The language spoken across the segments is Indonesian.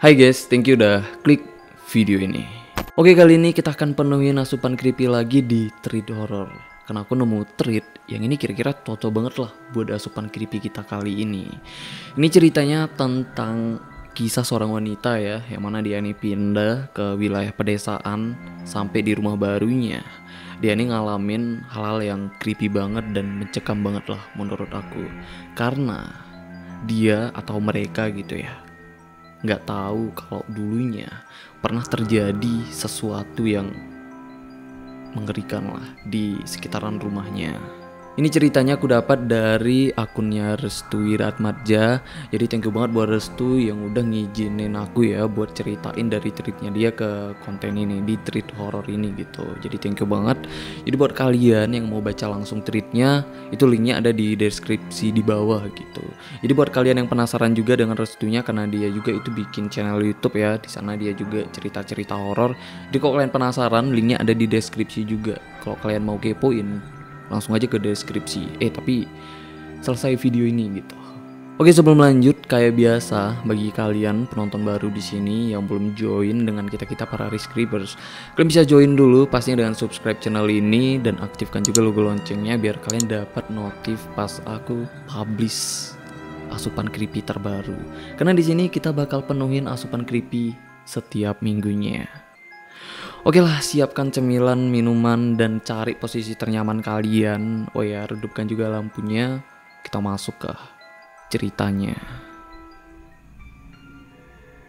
Hai guys, thank you udah klik video ini. Oke, kali ini kita akan penuhin asupan creepy lagi di treat horror. Karena aku nemu treat yang ini kira-kira cocok banget lah buat asupan creepy kita kali ini. Ini ceritanya tentang kisah seorang wanita ya, yang mana dia ini pindah ke wilayah pedesaan sampai di rumah barunya. Dia ini ngalamin hal-hal yang creepy banget dan mencekam banget lah menurut aku. Karena dia atau mereka gitu ya, nggak tahu kalau dulunya pernah terjadi sesuatu yang mengerikan lah di sekitaran rumahnya. Ini ceritanya aku dapat dari akunnya Restu Wiratmadja. Jadi thank you banget buat Restu yang udah ngizinin aku ya buat ceritain dari treatnya dia ke konten ini di treat horror ini gitu. Jadi thank you banget. Jadi buat kalian yang mau baca langsung treatnya, itu linknya ada di deskripsi di bawah gitu. Jadi buat kalian yang penasaran juga dengan Restunya, karena dia juga itu bikin channel YouTube ya, di sana dia juga cerita-cerita horor. Jadi kalau kalian penasaran, linknya ada di deskripsi juga. Kalau kalian mau kepoin, langsung aja ke deskripsi. Tapi selesai video ini gitu. Oke, sebelum lanjut, kayak biasa bagi kalian penonton baru di sini yang belum join dengan kita para rescribers, kalian bisa join dulu pastinya dengan subscribe channel ini dan aktifkan juga logo loncengnya biar kalian dapat notif pas aku publish asupan creepy terbaru. Karena di sini kita bakal penuhin asupan creepy setiap minggunya. Oke lah, siapkan cemilan, minuman, dan cari posisi ternyaman kalian. Oh ya, redupkan juga lampunya. Kita masuk ke ceritanya.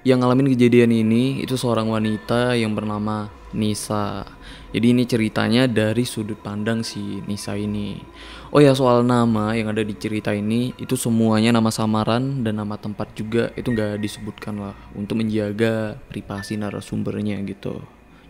Yang ngalamin kejadian ini itu seorang wanita yang bernama Nisa. Jadi ini ceritanya dari sudut pandang si Nisa ini. Oh ya, soal nama yang ada di cerita ini itu semuanya nama samaran dan nama tempat juga itu nggak disebutkan lah untuk menjaga privasi narasumbernya gitu.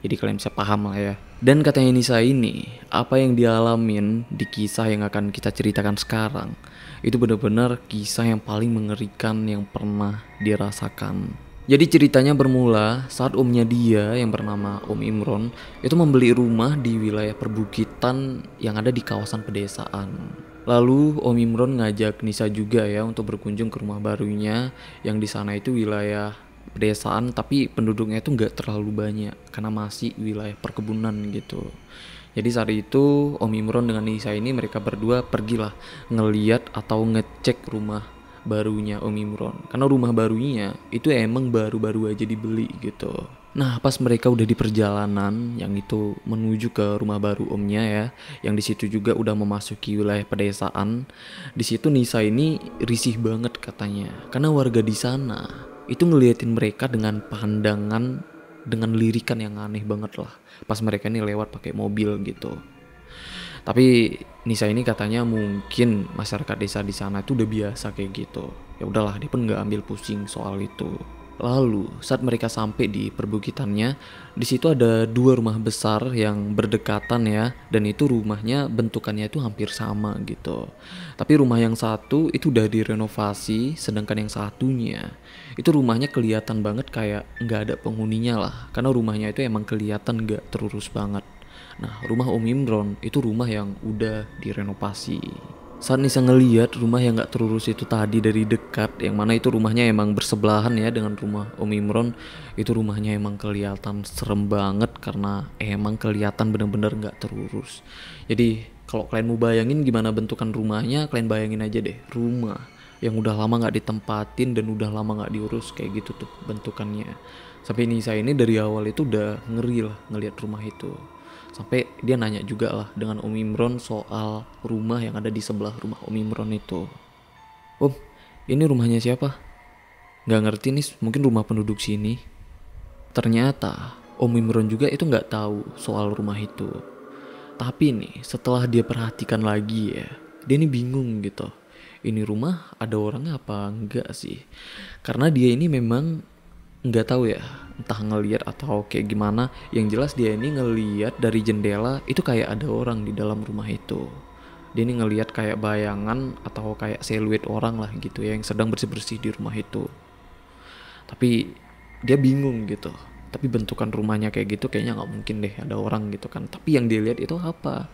Jadi kalian bisa paham lah ya. Dan katanya Nisa ini, apa yang dialamin di kisah yang akan kita ceritakan sekarang, itu benar-benar kisah yang paling mengerikan yang pernah dirasakan. Jadi ceritanya bermula saat omnya dia yang bernama Om Imron itu membeli rumah di wilayah perbukitan yang ada di kawasan pedesaan. Lalu Om Imron ngajak Nisa juga ya untuk berkunjung ke rumah barunya yang di sana itu wilayah pedesaan, tapi penduduknya itu nggak terlalu banyak karena masih wilayah perkebunan gitu. Jadi saat itu Om Imron dengan Nisa ini mereka berdua pergilah ngeliat atau ngecek rumah barunya Om Imron, karena rumah barunya itu emang baru-baru aja dibeli gitu. Nah, pas mereka udah di perjalanan yang itu menuju ke rumah baru omnya ya, yang di situ juga udah memasuki wilayah pedesaan. Di situ Nisa ini risih banget katanya, karena warga di sana itu ngeliatin mereka dengan pandangan, dengan lirikan yang aneh banget lah pas mereka ini lewat pakai mobil gitu. Tapi Nisa ini katanya mungkin masyarakat desa di sana itu udah biasa kayak gitu. Ya udahlah, dia pun nggak ambil pusing soal itu. Lalu saat mereka sampai di perbukitannya, di situ ada dua rumah besar yang berdekatan ya, dan itu rumahnya bentukannya itu hampir sama gitu. Tapi rumah yang satu itu udah direnovasi, sedangkan yang satunya itu rumahnya kelihatan banget kayak nggak ada penghuninya lah, karena rumahnya itu emang kelihatan nggak terurus banget. Nah, rumah Om Imron itu rumah yang udah direnovasi. Saat Nisa ngeliat rumah yang gak terurus itu tadi dari dekat, yang mana itu rumahnya emang bersebelahan ya dengan rumah Om Imron, itu rumahnya emang kelihatan serem banget karena emang kelihatan bener-bener gak terurus. Jadi kalau kalian mau bayangin gimana bentukan rumahnya, kalian bayangin aja deh rumah yang udah lama gak ditempatin dan udah lama gak diurus kayak gitu tuh bentukannya. Sampai Nisa ini dari awal itu udah ngeri lah ngeliat rumah itu. Sampai dia nanya juga lah dengan Om Imron soal rumah yang ada di sebelah rumah Om Imron itu. Om, ini rumahnya siapa? Gak ngerti nih, mungkin rumah penduduk sini. Ternyata Om Imron juga itu gak tahu soal rumah itu. Tapi nih setelah dia perhatikan lagi ya, dia ini bingung gitu. Ini rumah ada orangnya apa enggak sih? Karena dia ini memang nggak tahu ya, entah ngelihat atau kayak gimana. Yang jelas dia ini ngelihat dari jendela itu kayak ada orang di dalam rumah itu. Dia ini ngelihat kayak bayangan atau kayak siluet orang lah gitu ya, yang sedang bersih-bersih di rumah itu. Tapi dia bingung gitu. Tapi bentukan rumahnya kayak gitu kayaknya nggak mungkin deh ada orang gitu kan. Tapi yang dia lihat itu apa?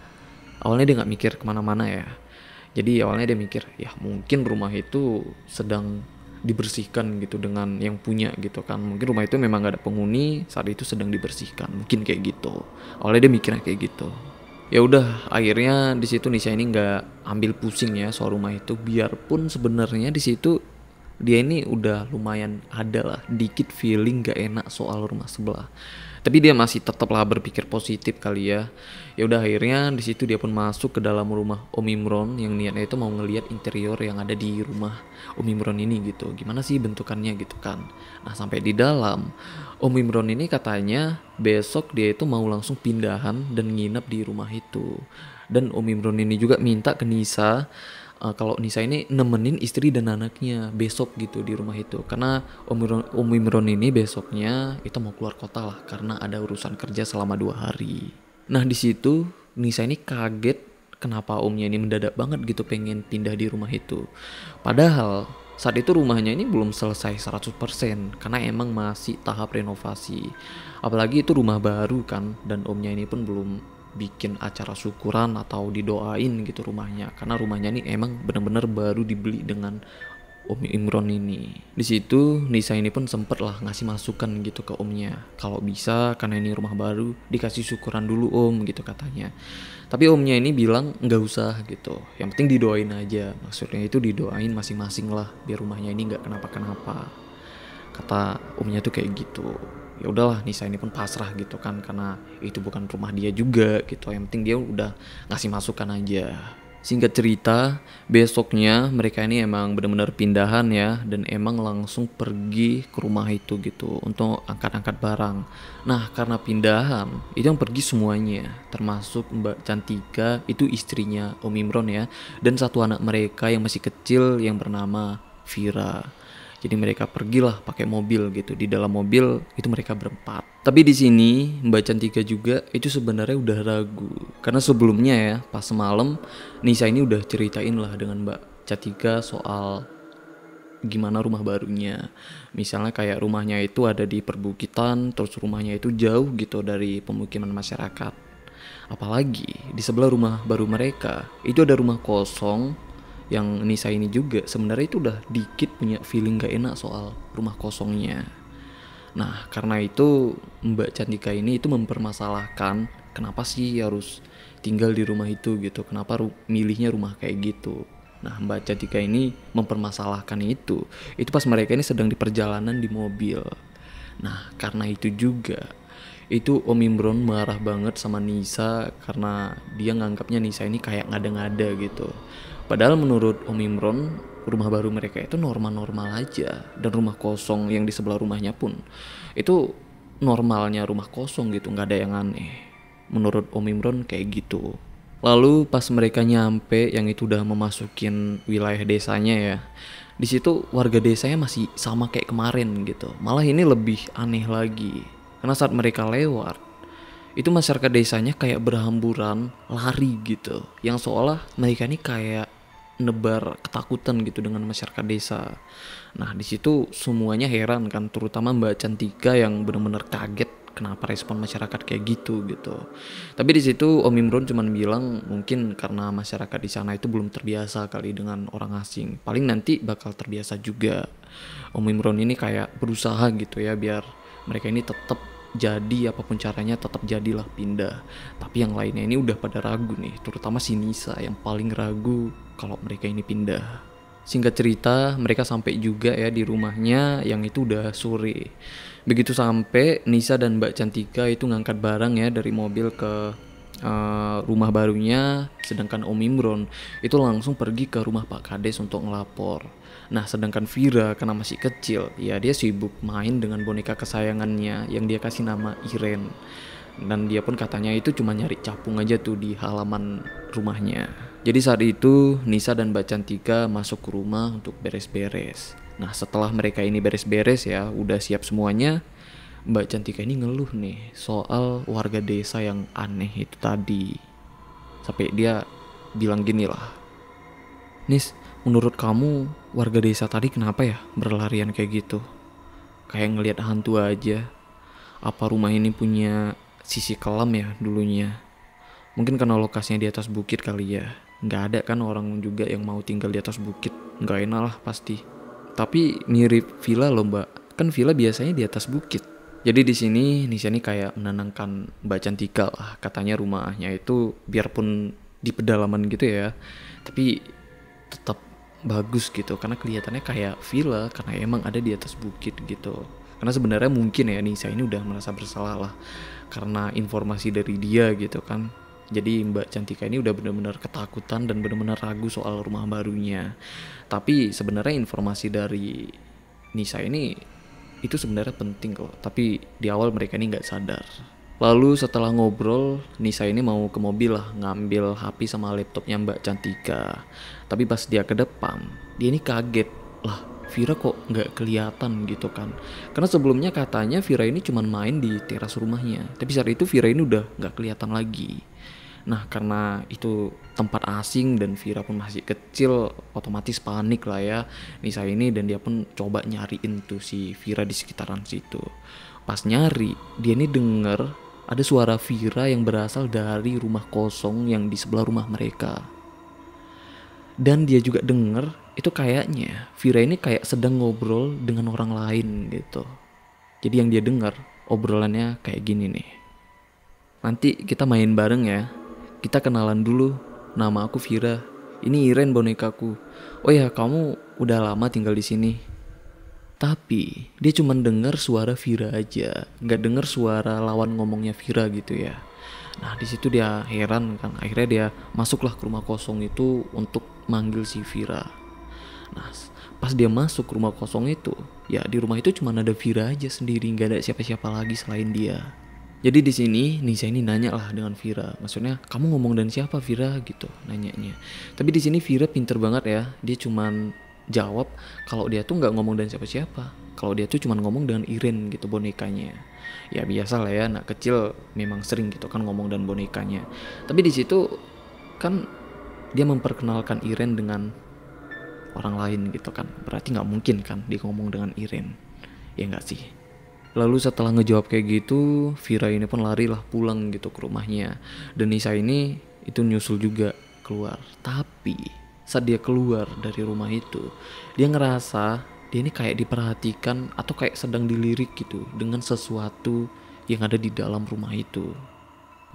Awalnya dia nggak mikir kemana-mana ya. Jadi awalnya dia mikir ya mungkin rumah itu sedang dibersihkan gitu dengan yang punya gitu kan. Mungkin rumah itu memang gak ada penghuni, saat itu sedang dibersihkan, mungkin kayak gitu. Awalnya dia mikirnya kayak gitu. Ya udah, akhirnya di situ Nisa ini nggak ambil pusing ya soal rumah itu, biarpun sebenarnya di situ dia ini udah lumayan ada lah dikit feeling gak enak soal rumah sebelah, tapi dia masih tetaplah berpikir positif kali ya. Ya udah, akhirnya di situ dia pun masuk ke dalam rumah Om Imron yang niatnya itu mau ngelihat interior yang ada di rumah Om Imron ini gitu, gimana sih bentukannya gitu kan. Nah sampai di dalam, Om Imron ini katanya besok dia itu mau langsung pindahan dan nginep di rumah itu. Dan Om Imron ini juga minta ke Nisa, kalau Nisa ini nemenin istri dan anaknya besok gitu di rumah itu, karena Om Imron ini besoknya itu mau keluar kota lah karena ada urusan kerja selama 2 hari. Nah di situ Nisa ini kaget kenapa omnya ini mendadak banget gitu pengen pindah di rumah itu. Padahal saat itu rumahnya ini belum selesai 100% karena emang masih tahap renovasi. Apalagi itu rumah baru kan, dan omnya ini pun belum bikin acara syukuran atau didoain gitu rumahnya, karena rumahnya ini emang benar-benar baru dibeli dengan Om Imron ini. Di situ Nisa ini pun sempet lah ngasih masukan gitu ke omnya, kalau bisa karena ini rumah baru dikasih syukuran dulu om gitu katanya. Tapi omnya ini bilang nggak usah gitu, yang penting didoain aja. Maksudnya itu didoain masing-masing lah biar rumahnya ini nggak kenapa-kenapa, kata omnya tuh kayak gitu. Ya udahlah, Nisa ini pun pasrah gitu kan, karena itu bukan rumah dia juga gitu, yang penting dia udah ngasih masukan aja. Singkat cerita, besoknya mereka ini emang benar-benar pindahan ya, dan emang langsung pergi ke rumah itu gitu untuk angkat-angkat barang. Nah karena pindahan itu yang pergi semuanya, termasuk Mbak Cantika itu istrinya Om Imron ya, dan satu anak mereka yang masih kecil yang bernama Vira. Jadi mereka pergilah pakai mobil gitu. Di dalam mobil itu mereka berempat. Tapi di sini Mbak Cantika juga itu sebenarnya udah ragu, karena sebelumnya ya pas semalam Nisa ini udah ceritain lah dengan Mbak Cantika soal gimana rumah barunya. Misalnya kayak rumahnya itu ada di perbukitan, terus rumahnya itu jauh gitu dari pemukiman masyarakat. Apalagi di sebelah rumah baru mereka itu ada rumah kosong, yang Nisa ini juga sebenarnya itu udah dikit punya feeling gak enak soal rumah kosongnya. Nah karena itu Mbak Cantika ini itu mempermasalahkan kenapa sih harus tinggal di rumah itu gitu, kenapa milihnya rumah kayak gitu. Nah Mbak Cantika ini mempermasalahkan itu pas mereka ini sedang di perjalanan di mobil. Nah karena itu juga itu Om Imron marah banget sama Nisa karena dia nganggapnya Nisa ini kayak ngada-ngada gitu. Padahal menurut Om Imron rumah baru mereka itu normal-normal aja, dan rumah kosong yang di sebelah rumahnya pun itu normalnya rumah kosong gitu, nggak ada yang aneh. Menurut Om Imron kayak gitu. Lalu pas mereka nyampe yang itu udah memasukin wilayah desanya ya, di situ warga desanya masih sama kayak kemarin gitu. Malah ini lebih aneh lagi, karena saat mereka lewat itu masyarakat desanya kayak berhamburan lari gitu, yang seolah mereka ini kayak nebar ketakutan gitu dengan masyarakat desa. Nah di situ semuanya heran kan, terutama Mbak Cantika yang benar-benar kaget kenapa respon masyarakat kayak gitu gitu. Tapi di situ Om Imron cuman bilang mungkin karena masyarakat di sana itu belum terbiasa kali dengan orang asing, paling nanti bakal terbiasa juga. Om Imron ini kayak berusaha gitu ya biar mereka ini tetap jadi, apapun caranya tetap jadilah pindah. Tapi yang lainnya ini udah pada ragu nih, terutama si Nisa yang paling ragu kalau mereka ini pindah. Singkat cerita mereka sampai juga ya di rumahnya yang itu udah sore. Begitu sampai, Nisa dan Mbak Cantika itu ngangkat barang ya dari mobil ke rumah barunya, sedangkan Om Imron itu langsung pergi ke rumah Pak Kades untuk ngelapor. Nah sedangkan Vira karena masih kecil ya, dia sibuk main dengan boneka kesayangannya yang dia kasih nama Iren, dan dia pun katanya itu cuma nyari capung aja tuh di halaman rumahnya. Jadi saat itu Nisa dan Mbak Cantika masuk ke rumah untuk beres-beres. Nah setelah mereka ini beres-beres ya, udah siap semuanya, Mbak Cantika ini ngeluh nih soal warga desa yang aneh itu tadi. Sampai dia bilang gini lah, Nis, menurut kamu warga desa tadi kenapa ya berlarian kayak gitu? Kayak ngelihat hantu aja. Apa rumah ini punya sisi kelam ya dulunya? Mungkin karena lokasinya di atas bukit kali ya. Nggak ada kan orang juga yang mau tinggal di atas bukit. Nggak enak lah pasti. tapi mirip villa loh Mbak. Kan villa biasanya di atas bukit. Jadi di sini Nisa ini kayak menenangkan Mbak Cantika lah. Katanya rumahnya itu biarpun di pedalaman gitu ya, tapi tetap bagus gitu karena kelihatannya kayak villa karena emang ada di atas bukit gitu. Karena sebenarnya mungkin ya Nisa ini udah merasa bersalah lah karena informasi dari dia gitu kan. Jadi Mbak Cantika ini udah benar-benar ketakutan dan benar-benar ragu soal rumah barunya. Tapi sebenarnya informasi dari Nisa ini itu sebenarnya penting kok. Tapi di awal mereka ini nggak sadar. Lalu setelah ngobrol, Nisa ini mau ke mobil lah ngambil HP sama laptopnya Mbak Cantika. Tapi pas dia ke depan, dia ini kaget lah. Vira kok nggak kelihatan gitu kan? Karena sebelumnya katanya Vira ini cuma main di teras rumahnya. Tapi saat itu Vira ini udah nggak kelihatan lagi. Nah karena itu tempat asing dan Vira pun masih kecil, otomatis panik lah ya Nisa ini, dan dia pun coba nyariin tuh si Vira di sekitaran situ. Pas nyari, dia ini denger ada suara Vira yang berasal dari rumah kosong yang di sebelah rumah mereka. Dan dia juga denger itu kayaknya Vira ini kayak sedang ngobrol dengan orang lain gitu. Jadi yang dia denger obrolannya kayak gini nih. Nanti kita main bareng ya. Kita kenalan dulu. Nama aku Vira. Ini Iren bonekaku. Oh ya, kamu udah lama tinggal di sini. Tapi dia cuma dengar suara Vira aja, nggak dengar suara lawan ngomongnya Vira gitu ya. Nah di situ dia heran kan. Akhirnya dia masuklah ke rumah kosong itu untuk manggil si Vira. Nah pas dia masuk ke rumah kosong itu, ya di rumah itu cuma ada Vira aja sendiri, nggak ada siapa-siapa lagi selain dia. Jadi di sini Nisa ini nanya lah dengan Vira, maksudnya kamu ngomong dan siapa Vira gitu nanyanya. Tapi di sini Vira pinter banget ya, dia cuman jawab kalau dia tuh nggak ngomong dan siapa-siapa, kalau dia tuh cuman ngomong dengan Iren gitu bonekanya. Ya biasa lah ya, anak kecil memang sering gitu kan ngomong dan bonekanya. Tapi di situ kan dia memperkenalkan Iren dengan orang lain gitu kan, berarti nggak mungkin kan dia ngomong dengan Iren, ya nggak sih? Lalu setelah ngejawab kayak gitu, Vira ini pun lari lah pulang gitu ke rumahnya. Dan Nisa ini itu nyusul juga keluar. Tapi saat dia keluar dari rumah itu, dia ngerasa dia ini kayak diperhatikan atau kayak sedang dilirik gitu dengan sesuatu yang ada di dalam rumah itu.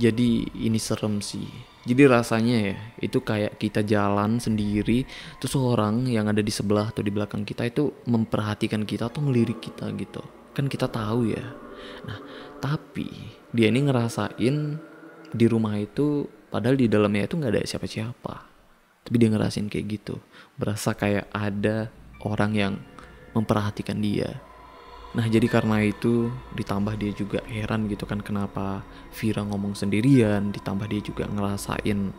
Jadi ini serem sih. Jadi rasanya ya itu kayak kita jalan sendiri, terus orang yang ada di sebelah atau di belakang kita itu memperhatikan kita atau ngelirik kita gitu. Kan kita tahu ya. Nah tapi dia ini ngerasain di rumah itu padahal di dalamnya itu nggak ada siapa-siapa, tapi dia ngerasain kayak gitu, berasa kayak ada orang yang memperhatikan dia. Nah jadi karena itu ditambah dia juga heran gitu kan kenapa Vira ngomong sendirian, ditambah dia juga ngerasain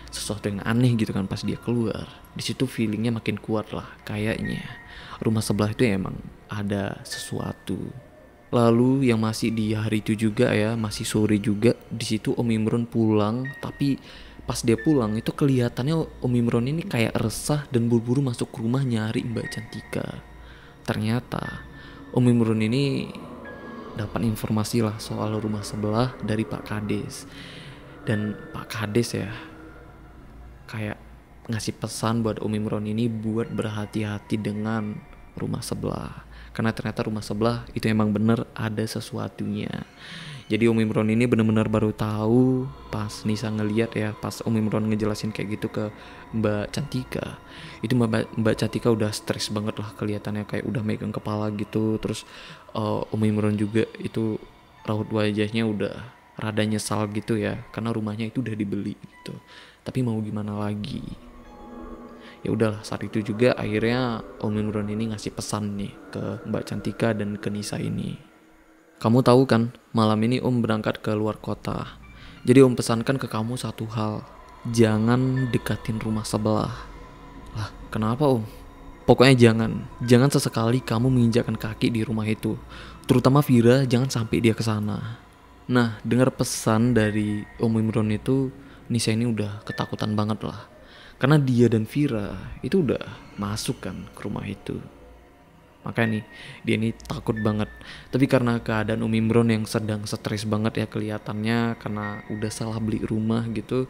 sesuatu yang aneh gitu kan pas dia keluar. Di situ feelingnya makin kuat lah, kayaknya rumah sebelah itu emang ada sesuatu. Lalu yang masih di hari itu juga ya, masih sore juga, di situ Om Imron pulang. Tapi pas dia pulang itu kelihatannya Om Imron ini kayak resah dan buru-buru masuk ke rumah nyari Mbak Cantika. Ternyata Om Imron ini dapat informasi lah soal rumah sebelah dari Pak Kades. Dan Pak Kades ya kayak ngasih pesan buat Om Imron ini buat berhati-hati dengan rumah sebelah. Karena ternyata rumah sebelah itu emang bener ada sesuatunya. Jadi Om Imron ini bener-bener baru tahu pas Nisa ngeliat ya, pas Om Imron ngejelasin kayak gitu ke Mbak Cantika. Itu Mbak Cantika udah stres banget lah kelihatannya, kayak udah megang kepala gitu. Terus Om Imron juga itu raut wajahnya udah rada nyesal gitu ya, karena rumahnya itu udah dibeli gitu. Tapi mau gimana lagi? Ya udahlah, saat itu juga akhirnya Om Imron ini ngasih pesan nih ke Mbak Cantika dan ke Nisa ini. Kamu tahu kan, malam ini Om berangkat ke luar kota. Jadi Om pesankan ke kamu satu hal, jangan dekatin rumah sebelah. Lah, kenapa Om? Pokoknya jangan sesekali kamu menginjakkan kaki di rumah itu. Terutama Vira, jangan sampai dia ke sana. Nah, dengar pesan dari Om Imron itu, Nisa ini udah ketakutan banget lah. Karena dia dan Vira itu udah masuk kan ke rumah itu. Makanya nih dia ini takut banget. Tapi karena keadaan Om Imron yang sedang stres banget ya kelihatannya, karena udah salah beli rumah gitu,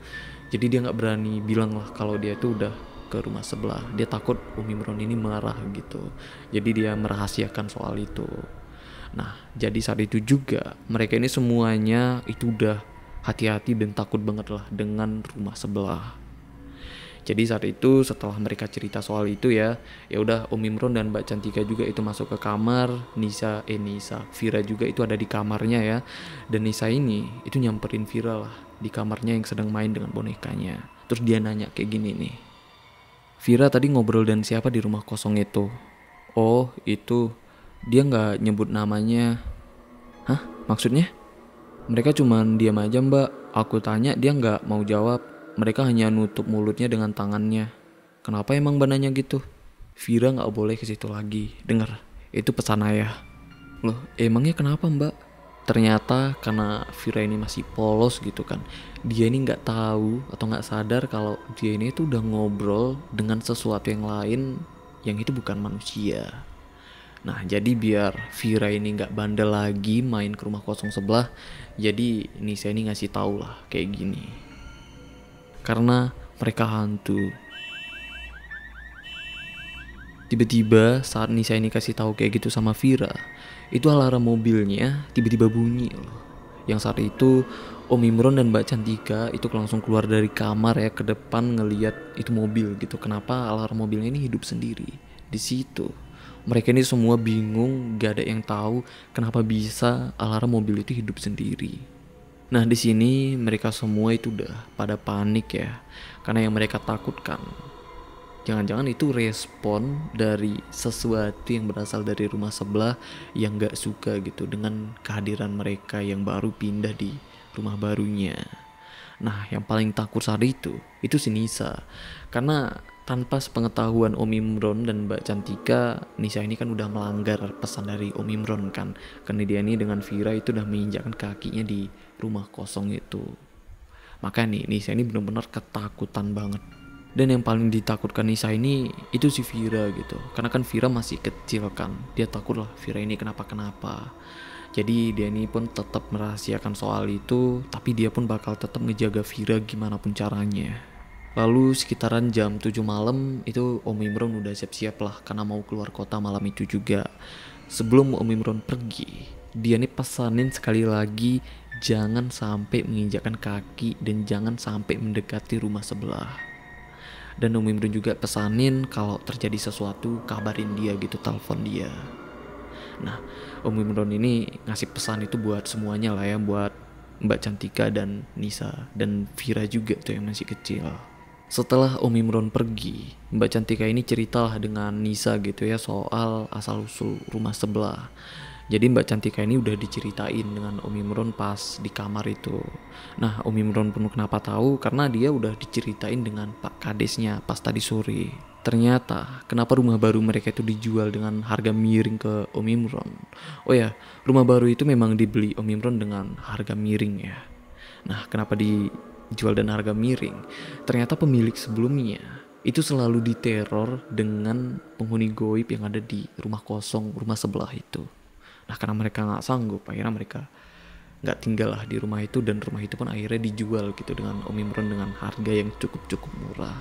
jadi dia gak berani bilang lah kalau dia itu udah ke rumah sebelah. Dia takut Imron ini marah gitu. Jadi dia merahasiakan soal itu. Nah, jadi saat itu juga mereka ini semuanya itu udah hati-hati dan takut banget lah dengan rumah sebelah. Jadi saat itu setelah mereka cerita soal itu ya udah Imron dan Mbak Cantika juga itu masuk ke kamar. Nisa, Vira juga itu ada di kamarnya ya. Dan Nisa ini itu nyamperin Vira lah di kamarnya yang sedang main dengan bonekanya. Terus dia nanya kayak gini nih. Vira tadi ngobrol dan siapa di rumah kosong itu? Oh itu, dia nggak nyebut namanya. Hah? Maksudnya? Mereka cuman diam aja mbak. Aku tanya dia nggak mau jawab. Mereka hanya nutup mulutnya dengan tangannya. Kenapa emang mbak nanya gitu? Vira nggak boleh ke situ lagi. Dengar, itu pesan ayah. Loh, emangnya kenapa mbak? Ternyata karena Vira ini masih polos gitu kan. Dia ini nggak tahu atau nggak sadar kalau dia ini tuh udah ngobrol dengan sesuatu yang lain yang itu bukan manusia. Nah jadi biar Vira ini nggak bandel lagi main ke rumah kosong sebelah, jadi Nisa ini ngasih tahu lah kayak gini. Karena mereka hantu. Tiba-tiba saat Nisa ini kasih tahu kayak gitu sama Vira, itu alarm mobilnya tiba-tiba bunyi loh. Yang saat itu Imron dan Mbak Cantika itu langsung keluar dari kamar ya ke depan ngeliat itu mobil gitu. Kenapa alarm mobilnya ini hidup sendiri di situ? Mereka ini semua bingung, gak ada yang tahu kenapa bisa alarm mobil itu hidup sendiri. Nah di sini mereka semua itu udah pada panik ya, karena yang mereka takutkan jangan-jangan itu respon dari sesuatu yang berasal dari rumah sebelah yang gak suka gitu dengan kehadiran mereka yang baru pindah di rumah barunya. Nah yang paling takut saat itu si Nisa. Karena tanpa sepengetahuan Imron dan Mbak Cantika, Nisa ini kan udah melanggar pesan dari Imron kan. Karena dia ini dengan Vira itu udah menginjakkan kakinya di rumah kosong itu. Maka nih Nisa ini benar-benar ketakutan banget. Dan yang paling ditakutkan Nisa ini itu si Vira gitu. Karena kan Vira masih kecil kan. Dia takut lah Vira ini kenapa-kenapa. Jadi dia ini pun tetap merahasiakan soal itu. Tapi dia pun bakal tetap ngejaga Vira gimana pun caranya. Lalu sekitaran jam 7 malam itu Imron udah siap-siap lah. Karena mau keluar kota malam itu juga. Sebelum Imron pergi, dia nih pesanin sekali lagi jangan sampai menginjakkan kaki dan jangan sampai mendekati rumah sebelah. Dan Imron juga pesanin kalau terjadi sesuatu kabarin dia gitu, telepon dia. Nah Imron ini ngasih pesan itu buat semuanya lah ya, buat Mbak Cantika dan Nisa dan Vira juga tuh yang masih kecil. Setelah Imron pergi, Mbak Cantika ini ceritalah dengan Nisa gitu ya soal asal usul rumah sebelah. Jadi Mbak Cantika ini udah diceritain dengan Imron pas di kamar itu. Nah Imron pun kenapa tahu karena dia udah diceritain dengan Pak Kadesnya pas tadi sore. Ternyata kenapa rumah baru mereka itu dijual dengan harga miring ke Imron. Oh ya, rumah baru itu memang dibeli Imron dengan harga miring ya. Nah kenapa dijual dan harga miring? Ternyata pemilik sebelumnya itu selalu diteror dengan penghuni goib yang ada di rumah kosong rumah sebelah itu. Nah karena mereka gak sanggup, akhirnya mereka gak tinggal lah di rumah itu. Dan rumah itu pun akhirnya dijual gitu dengan Imron dengan harga yang cukup murah.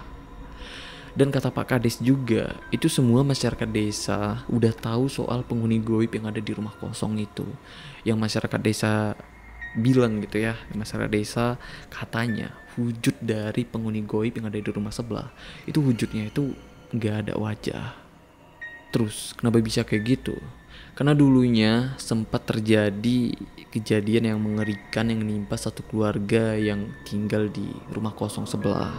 Dan kata Pak Kades juga, itu semua masyarakat desa udah tahu soal penghuni goib yang ada di rumah kosong itu. Yang masyarakat desa bilang gitu ya, masyarakat desa katanya wujud dari penghuni goib yang ada di rumah sebelah itu wujudnya itu gak ada wajah. Terus kenapa bisa kayak gitu? Karena dulunya sempat terjadi kejadian yang mengerikan yang menimpa satu keluarga yang tinggal di rumah kosong sebelah.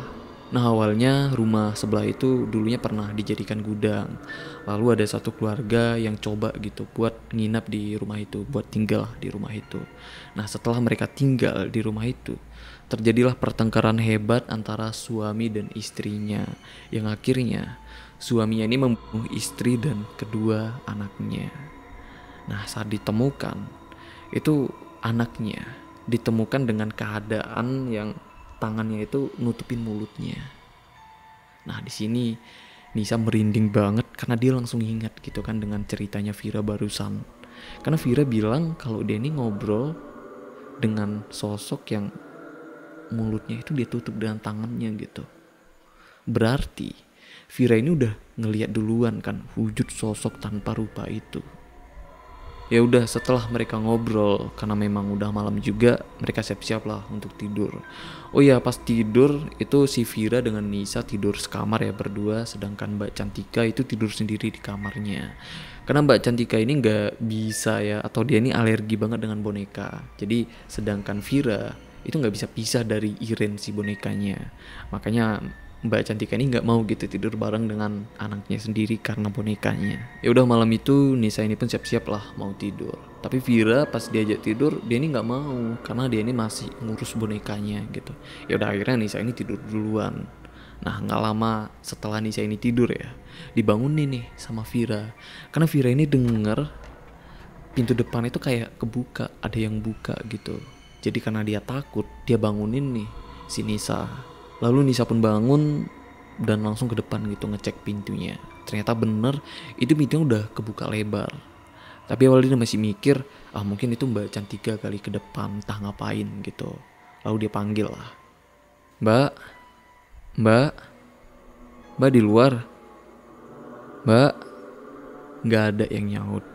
Nah awalnya rumah sebelah itu dulunya pernah dijadikan gudang. Lalu ada satu keluarga yang coba gitu buat nginap di rumah itu, buat tinggal di rumah itu. Nah setelah mereka tinggal di rumah itu, terjadilah pertengkaran hebat antara suami dan istrinya. Yang akhirnya suaminya ini membunuh istri dan kedua anaknya. Nah saat ditemukan itu anaknya ditemukan dengan keadaan yang tangannya itu nutupin mulutnya. Nah di sini Nisa merinding banget karena dia langsung ingat gitu kan dengan ceritanya Vira barusan. Karena Vira bilang kalau dia ini ngobrol dengan sosok yang mulutnya itu dia tutup dengan tangannya gitu. Berarti Vira ini udah ngeliat duluan kan wujud sosok tanpa rupa itu. Ya udah, setelah mereka ngobrol, karena memang udah malam juga, mereka siap-siap lah untuk tidur. Oh iya, pas tidur itu si Vira dengan Nisa tidur sekamar ya berdua, sedangkan Mbak Cantika itu tidur sendiri di kamarnya. Karena Mbak Cantika ini nggak bisa ya, atau dia ini alergi banget dengan boneka. Jadi sedangkan Vira itu nggak bisa pisah dari Iren si bonekanya. Makanya Mbak Cantika ini nggak mau gitu tidur bareng dengan anaknya sendiri karena bonekanya. Ya udah, malam itu Nisa ini pun siap-siap lah mau tidur. Tapi Vira pas diajak tidur dia ini nggak mau karena dia ini masih ngurus bonekanya gitu. Ya udah, akhirnya Nisa ini tidur duluan. Nah, nggak lama setelah Nisa ini tidur ya, dibangunin nih sama Vira. Karena Vira ini denger pintu depan itu kayak kebuka, ada yang buka gitu. Jadi karena dia takut, dia bangunin nih si Nisa. Lalu Nisa pun bangun dan langsung ke depan gitu ngecek pintunya. Ternyata bener itu pintunya udah kebuka lebar. Tapi awalnya dia masih mikir, mungkin itu Mbak Cantika kali ke depan entah ngapain gitu. Lalu dia panggil lah, Mbak, Mbak, Mbak di luar, Mbak. Nggak ada yang nyaut.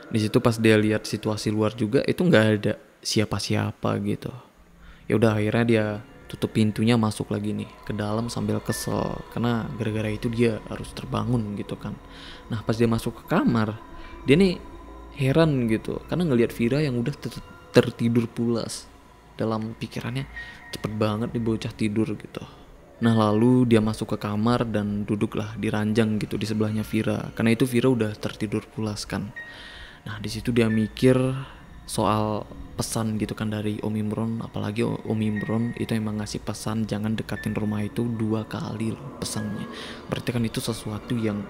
Di situ pas dia lihat situasi luar juga itu nggak ada siapa-siapa gitu. Ya udah, akhirnya dia tutup pintunya, masuk lagi nih ke dalam sambil kesel karena gara-gara itu dia harus terbangun gitu kan. Nah, pas dia masuk ke kamar, dia nih heran gitu karena ngelihat Vira yang udah tertidur pulas. Dalam pikirannya, cepet banget nih bocah tidur gitu. Nah, lalu dia masuk ke kamar dan duduklah di ranjang gitu di sebelahnya Vira, karena itu Vira udah tertidur pulas kan. Nah, di situ dia mikir soal pesan gitu kan dari Om Imron. Apalagi Om Imron itu emang ngasih pesan jangan dekatin rumah itu 2 kali loh pesannya. Berarti kan itu sesuatu yang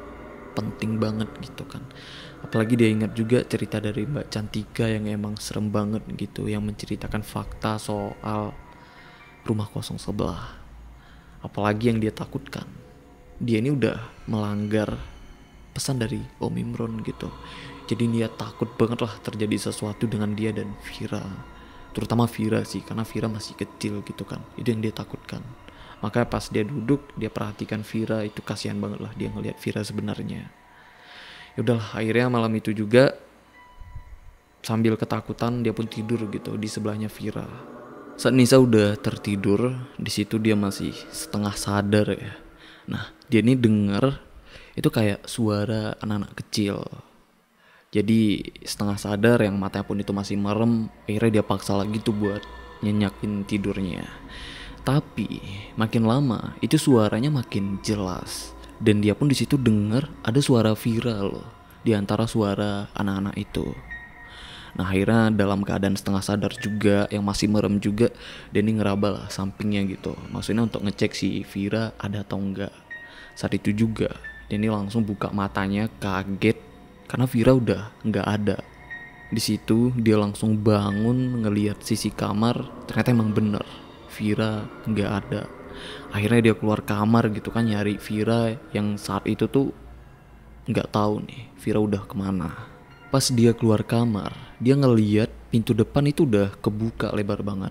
penting banget gitu kan. Apalagi dia ingat juga cerita dari Mbak Cantika yang emang serem banget gitu, yang menceritakan fakta soal rumah kosong sebelah. Apalagi yang dia takutkan, dia ini udah melanggar pesan dari Om Imron gitu. Jadi dia takut banget lah terjadi sesuatu dengan dia dan Vira. Terutama Vira sih, karena Vira masih kecil gitu kan. Itu yang dia takutkan. Makanya pas dia duduk, dia perhatikan Vira, itu kasihan banget lah dia ngelihat Vira sebenarnya. Ya udahlah, akhirnya malam itu juga sambil ketakutan dia pun tidur gitu di sebelahnya Vira. Saat Nisa udah tertidur, di situ dia masih setengah sadar ya. Nah, dia ini denger itu kayak suara anak-anak kecil. Jadi setengah sadar yang matanya pun itu masih merem, akhirnya dia paksa lagi tuh buat nyenyakin tidurnya. Tapi makin lama itu suaranya makin jelas dan dia pun di situ dengar ada suara Vira loh di antara suara anak-anak itu. Nah, akhirnya dalam keadaan setengah sadar juga yang masih merem juga, Denny ngeraba lah sampingnya gitu. Maksudnya untuk ngecek si Vira ada atau enggak. Saat itu juga Denny langsung buka matanya kaget karena Vira udah nggak ada. Di situ dia langsung bangun ngelihat sisi kamar, ternyata emang bener Vira nggak ada. Akhirnya dia keluar kamar gitu kan nyari Vira yang saat itu tuh nggak tahu nih Vira udah kemana. Pas dia keluar kamar, dia ngelihat pintu depan itu udah kebuka lebar banget.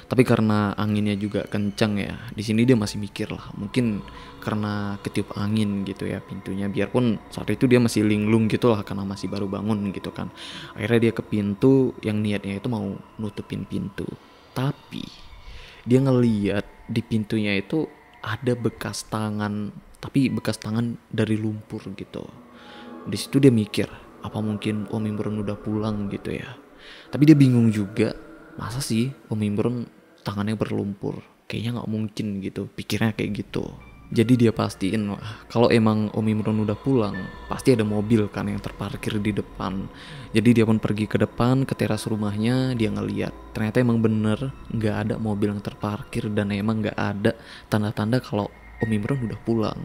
Tapi karena anginnya juga kencang ya, di sini dia masih mikir lah, mungkin karena ketiup angin gitu ya pintunya. Biarpun saat itu dia masih linglung gitu lah karena masih baru bangun gitu kan. Akhirnya dia ke pintu yang niatnya itu mau nutupin pintu. Tapi dia ngeliat di pintunya itu ada bekas tangan, tapi bekas tangan dari lumpur gitu. Di situ dia mikir, apa mungkin Om Imron udah pulang gitu ya. Tapi dia bingung juga, masa sih Om Imron tangannya berlumpur? Kayaknya gak mungkin gitu, pikirnya kayak gitu. Jadi dia pastiin lah, kalau emang Om Imron udah pulang, pasti ada mobil kan yang terparkir di depan. Jadi dia pun pergi ke depan, ke teras rumahnya, dia ngeliat. Ternyata emang bener, gak ada mobil yang terparkir dan emang gak ada tanda-tanda kalau Om Imron udah pulang.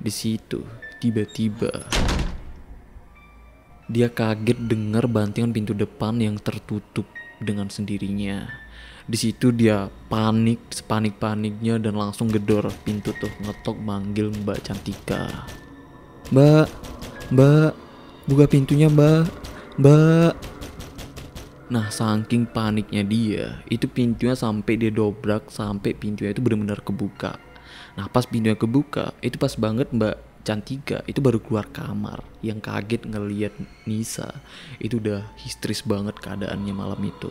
Di situ, tiba-tiba dia kaget dengar bantingan pintu depan yang tertutup dengan sendirinya. Di situ dia panik, sepanik-paniknya dan langsung gedor pintu tuh, ngetok manggil Mbak Cantika. Mbak, Mbak, buka pintunya Mbak, Mbak. Nah, saking paniknya dia, itu pintunya sampai dia dobrak sampai pintunya itu benar-benar kebuka. Nah pas pintunya kebuka, itu pas banget Mbak Cantika itu baru keluar kamar. Yang kaget ngeliat Nisa, itu udah histeris banget keadaannya malam itu.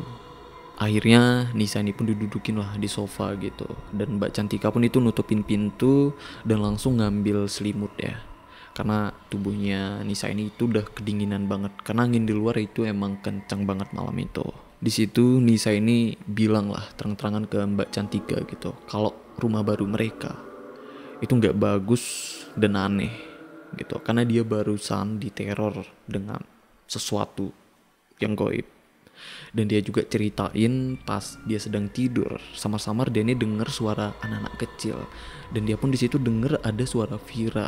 Akhirnya Nisa ini pun didudukin lah di sofa gitu. Dan Mbak Cantika pun itu nutupin pintu dan langsung ngambil selimut ya. Karena tubuhnya Nisa ini itu udah kedinginan banget. Karena angin di luar itu emang kencang banget malam itu. Di situ Nisa ini bilang lah terang-terangan ke Mbak Cantika gitu. Kalau rumah baru mereka itu nggak bagus dan aneh gitu. Karena dia barusan diteror dengan sesuatu yang goib. Dan dia juga ceritain pas dia sedang tidur samar-samar dia ini denger suara anak-anak kecil dan dia pun di situ denger ada suara Vira.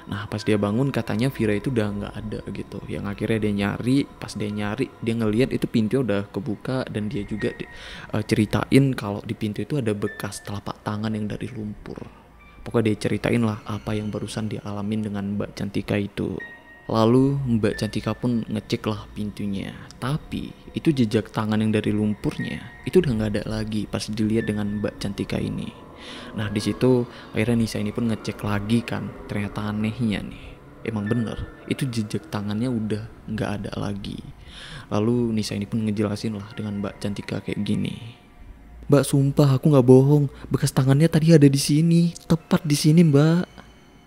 Nah pas dia bangun katanya Vira itu udah nggak ada gitu. Yang akhirnya dia nyari, pas dia nyari dia ngelihat itu pintu udah kebuka dan dia juga ceritain kalau di pintu itu ada bekas telapak tangan yang dari lumpur. Pokoknya dia ceritain lah apa yang barusan dia alamin dengan Mbak Cantika itu. Lalu Mbak Cantika pun ngecek lah pintunya. Tapi itu jejak tangan yang dari lumpurnya itu udah nggak ada lagi pas dilihat dengan Mbak Cantika ini. Nah di situ akhirnya Nisa ini pun ngecek lagi kan. Ternyata anehnya nih, emang bener itu jejak tangannya udah nggak ada lagi. Lalu Nisa ini pun ngejelasin lah dengan Mbak Cantika kayak gini. Mbak sumpah aku nggak bohong, bekas tangannya tadi ada di sini, tepat di sini Mbak.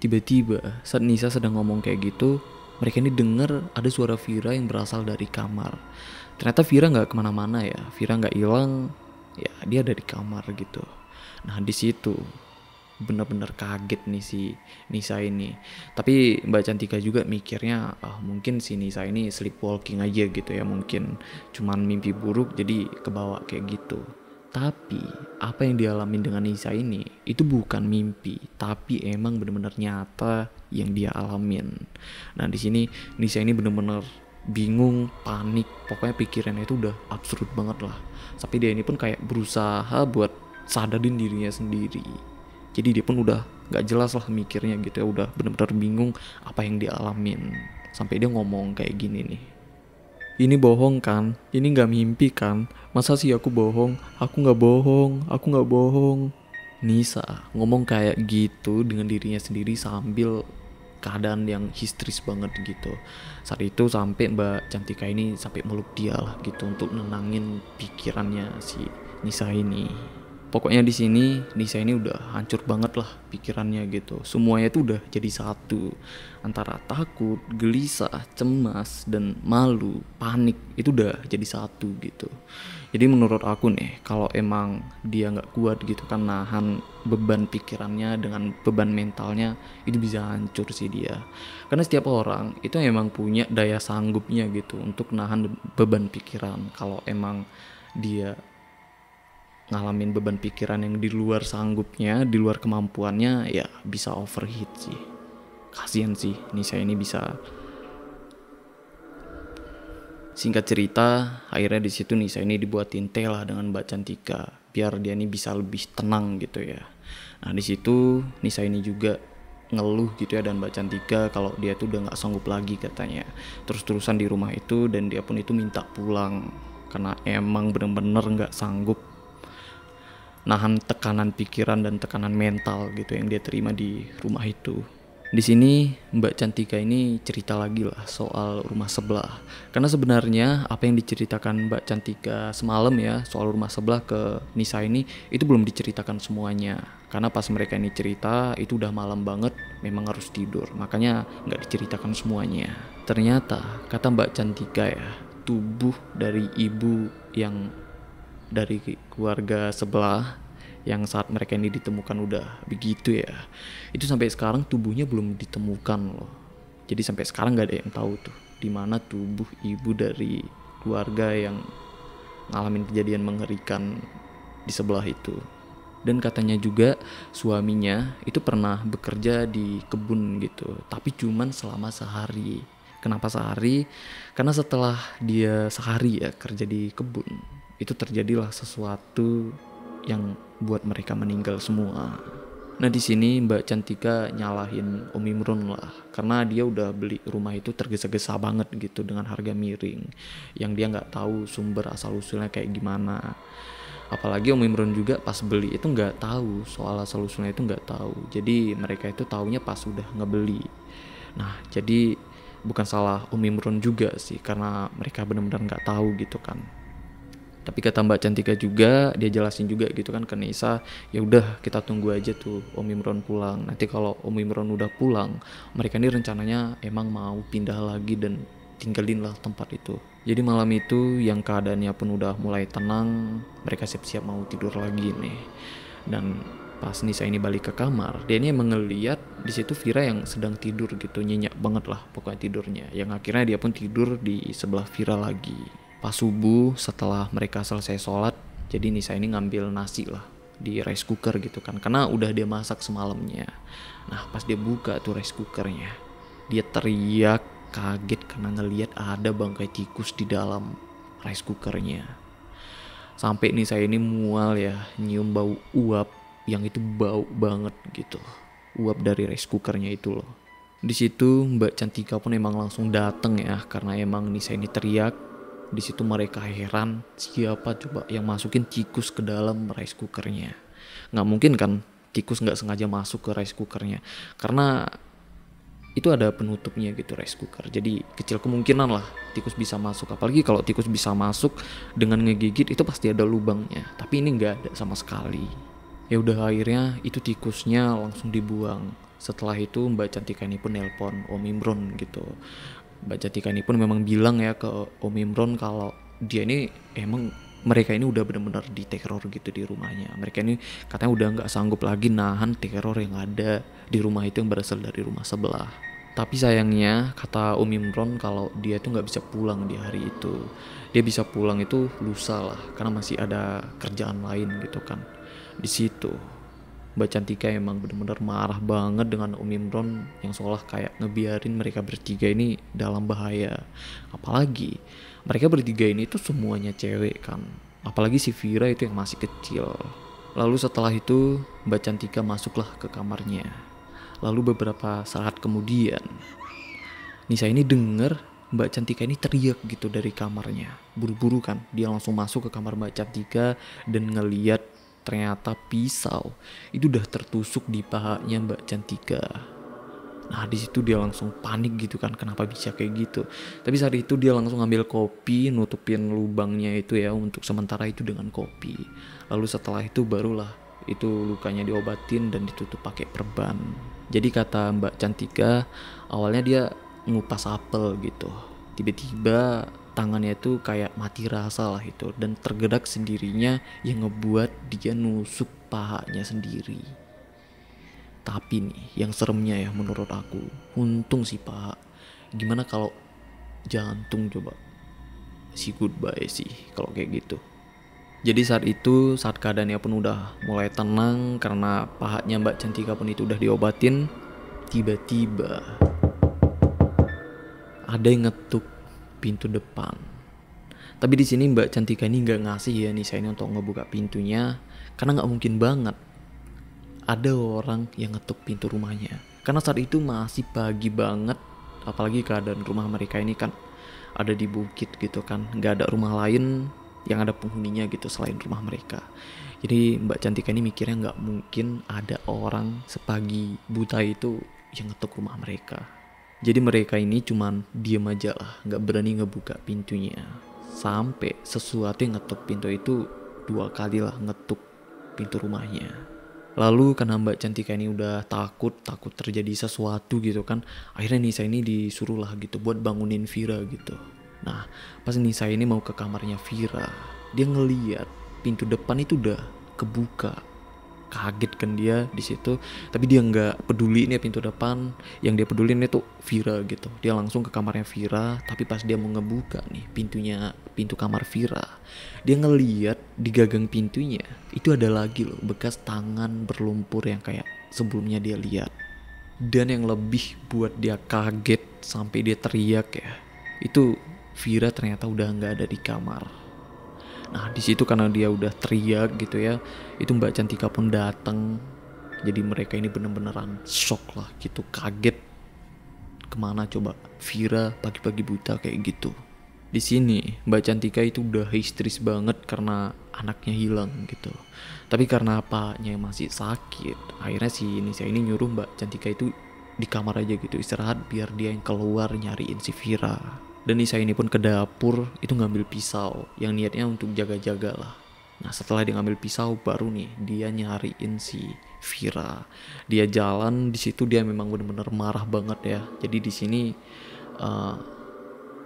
Tiba-tiba saat Nisa sedang ngomong kayak gitu, mereka ini dengar ada suara Vira yang berasal dari kamar. Ternyata Vira nggak kemana-mana ya, Vira nggak hilang, ya dia ada di kamar gitu. Nah di situ benar-benar kaget nih si Nisa ini. Tapi Mbak Cantika juga mikirnya, mungkin si Nisa ini sleepwalking aja gitu ya, mungkin cuman mimpi buruk jadi kebawa kayak gitu. Tapi apa yang dialami dengan Nisa ini itu bukan mimpi, tapi emang benar-benar nyata yang dia alamin. Nah di sini Nisa ini benar-benar bingung, panik, pokoknya pikirannya itu udah absurd banget lah. Sampai dia ini pun kayak berusaha buat sadarin dirinya sendiri. Jadi dia pun udah nggak jelas lah mikirnya gitu ya, udah benar-benar bingung apa yang dia alamin. Sampai dia ngomong kayak gini nih. Ini bohong kan? Ini gak mimpi kan? Masa sih aku bohong? Aku gak bohong, aku gak bohong. Nisa ngomong kayak gitu dengan dirinya sendiri sambil keadaan yang histeris banget gitu. Saat itu sampai Mbak Cantika ini sampai meluk dia lah gitu untuk nenangin pikirannya si Nisa ini. Pokoknya di sini Nisa ini udah hancur banget lah pikirannya gitu. Semuanya tuh udah jadi satu. Antara takut, gelisah, cemas, dan malu, panik itu udah jadi satu gitu. Jadi menurut aku nih, kalau emang dia nggak kuat gitu kan nahan beban pikirannya dengan beban mentalnya, itu bisa hancur sih dia. Karena setiap orang itu emang punya daya sanggupnya gitu untuk nahan beban pikiran. Kalau emang dia ngalamin beban pikiran yang di luar sanggupnya, di luar kemampuannya, ya bisa overheat sih. Kasian sih Nisa ini bisa. Singkat cerita, akhirnya di situ Nisa ini dibuatin teh lah dengan Mbak Cantika biar dia ini bisa lebih tenang gitu ya. Nah di situ Nisa ini juga ngeluh gitu ya dan Mbak Cantika kalau dia tuh udah nggak sanggup lagi katanya terus-terusan di rumah itu, dan dia pun itu minta pulang karena emang bener-bener nggak sanggup nahan tekanan pikiran dan tekanan mental gitu yang dia terima di rumah itu. Di sini Mbak Cantika ini cerita lagi lah soal rumah sebelah. Karena sebenarnya apa yang diceritakan Mbak Cantika semalam ya soal rumah sebelah ke Nisa ini itu belum diceritakan semuanya. Karena pas mereka ini cerita itu udah malam banget, memang harus tidur. Makanya nggak diceritakan semuanya. Ternyata kata Mbak Cantika ya, tubuh dari ibu yang dari keluarga sebelah yang saat mereka ini ditemukan udah begitu ya, itu sampai sekarang tubuhnya belum ditemukan loh. Jadi sampai sekarang nggak ada yang tahu tuh di mana tubuh ibu dari keluarga yang ngalamin kejadian mengerikan di sebelah itu. Dan katanya juga suaminya itu pernah bekerja di kebun gitu, tapi cuman selama sehari. Kenapa sehari? Karena setelah dia sehari ya kerja di kebun, itu terjadilah sesuatu yang buat mereka meninggal semua. Nah di sini Mbak Cantika nyalahin Om Imron lah, karena dia udah beli rumah itu tergesa-gesa banget gitu dengan harga miring, yang dia nggak tahu sumber asal usulnya kayak gimana. Apalagi Om Imron juga pas beli itu nggak tahu soal asal usulnya, itu nggak tahu. Jadi mereka itu taunya pas udah ngebeli. Nah jadi bukan salah Om Imron juga sih, karena mereka benar-benar nggak tahu gitu kan. Tapi kata Mbak Cantika juga, dia jelasin juga gitu kan ke Nisa, ya udah kita tunggu aja tuh Om Imron pulang. Nanti kalau Om Imron udah pulang, mereka ini rencananya emang mau pindah lagi dan tinggalin lah tempat itu. Jadi malam itu yang keadaannya pun udah mulai tenang, mereka siap-siap mau tidur lagi nih. Dan pas Nisa ini balik ke kamar, dia ini emang ngeliat di situ Vira yang sedang tidur gitu, nyenyak banget lah pokoknya tidurnya. Yang akhirnya dia pun tidur di sebelah Vira lagi. Pas subuh setelah mereka selesai sholat, jadi Nisa ini ngambil nasi lah di rice cooker gitu kan, karena udah dia masak semalamnya. Nah pas dia buka tuh rice cookernya, dia teriak kaget karena ngelihat ada bangkai tikus di dalam rice cookernya. Sampai Nisa ini mual ya, nyium bau uap yang itu bau banget gitu, uap dari rice cookernya itu loh. Di situ Mbak Cantika pun emang langsung dateng ya, karena emang Nisa ini teriak. Di situ mereka heran, siapa coba yang masukin tikus ke dalam rice cookernya. Nggak mungkin kan tikus nggak sengaja masuk ke rice cookernya, karena itu ada penutupnya gitu rice cooker. Jadi kecil kemungkinan lah tikus bisa masuk. Apalagi kalau tikus bisa masuk dengan ngegigit itu pasti ada lubangnya. Tapi ini nggak ada sama sekali. Ya udah akhirnya itu tikusnya langsung dibuang. Setelah itu Mbak Cantika ini pun nelpon Om Imron gitu. Mbak Cantika ini pun memang bilang ya ke Om Imron kalau dia ini emang mereka ini udah benar-benar diteror gitu di rumahnya. Mereka ini katanya udah nggak sanggup lagi nahan teror yang ada di rumah itu yang berasal dari rumah sebelah. Tapi sayangnya kata Om Imron kalau dia tuh nggak bisa pulang di hari itu. Dia bisa pulang itu lusa lah, karena masih ada kerjaan lain gitu kan. Di situ Mbak Cantika emang bener-bener marah banget dengan Om Imron yang seolah kayak ngebiarin mereka bertiga ini dalam bahaya. Apalagi mereka bertiga ini tuh semuanya cewek kan. Apalagi si Vira itu yang masih kecil. Lalu setelah itu Mbak Cantika masuklah ke kamarnya. Lalu beberapa saat kemudian Nisa ini denger Mbak Cantika ini teriak gitu dari kamarnya. Buru-buru kan dia langsung masuk ke kamar Mbak Cantika dan ngeliat ternyata pisau itu udah tertusuk di pahanya Mbak Cantika. Nah di situ dia langsung panik gitu kan, kenapa bisa kayak gitu. Tapi saat itu dia langsung ambil kopi, nutupin lubangnya itu ya untuk sementara itu dengan kopi. Lalu setelah itu barulah itu lukanya diobatin dan ditutup pakai perban. Jadi kata Mbak Cantika awalnya dia ngupas apel gitu, tiba-tiba tangannya tuh kayak mati rasa lah itu, dan tergerak sendirinya yang ngebuat dia nusuk pahanya sendiri. Tapi nih yang seremnya ya menurut aku, untung sih paha. Gimana kalau jantung coba? Si goodbye sih kalau kayak gitu. Jadi saat itu, saat keadaannya pun udah mulai tenang karena pahanya Mbak Cantika pun itu udah diobatin, tiba-tiba ada yang ngetuk pintu depan. Tapi di sini Mbak Cantika ini nggak ngasih ya Nisa ini untuk ngebuka pintunya, karena nggak mungkin banget ada orang yang ngetuk pintu rumahnya. Karena saat itu masih pagi banget, apalagi keadaan rumah mereka ini kan ada di bukit gitu kan, nggak ada rumah lain yang ada penghuninya gitu selain rumah mereka. Jadi Mbak Cantika ini mikirnya nggak mungkin ada orang sepagi buta itu yang ngetuk rumah mereka. Jadi mereka ini cuman diem aja lah, nggak berani ngebuka pintunya. Sampai sesuatu yang ngetuk pintu itu 2 kali lah ngetuk pintu rumahnya. Lalu karena Mbak Cantika ini udah takut terjadi sesuatu gitu kan, akhirnya Nisa ini disuruh lah gitu buat bangunin Vira gitu. Nah pas Nisa ini mau ke kamarnya Vira, dia ngeliat pintu depan itu udah kebuka. Kaget kan dia di situ, tapi dia nggak peduli nih pintu depan, yang dia peduli ini tuh Vira gitu. Dia langsung ke kamarnya Vira, tapi pas dia mau ngebuka nih pintu kamar Vira, dia ngeliat di gagang pintunya itu ada lagi loh bekas tangan berlumpur yang kayak sebelumnya dia lihat. Dan yang lebih buat dia kaget sampai dia teriak ya, itu Vira ternyata udah nggak ada di kamar. Nah di situ karena dia udah teriak gitu ya, itu Mbak Cantika pun datang. Jadi mereka ini bener-beneran shock lah gitu, kaget. Kemana coba Vira pagi-pagi buta kayak gitu. Di sini Mbak Cantika itu udah histeris banget karena anaknya hilang gitu. Tapi karena apanya yang masih sakit, akhirnya si Nisa ini nyuruh Mbak Cantika itu di kamar aja gitu istirahat biar dia yang keluar nyariin si Vira. Dan Nisa ini pun ke dapur itu ngambil pisau yang niatnya untuk jaga-jaga lah. Nah setelah dia ngambil pisau baru nih dia nyariin si Vira. Dia jalan di situ dia memang bener-bener marah banget ya. Jadi di sini eh,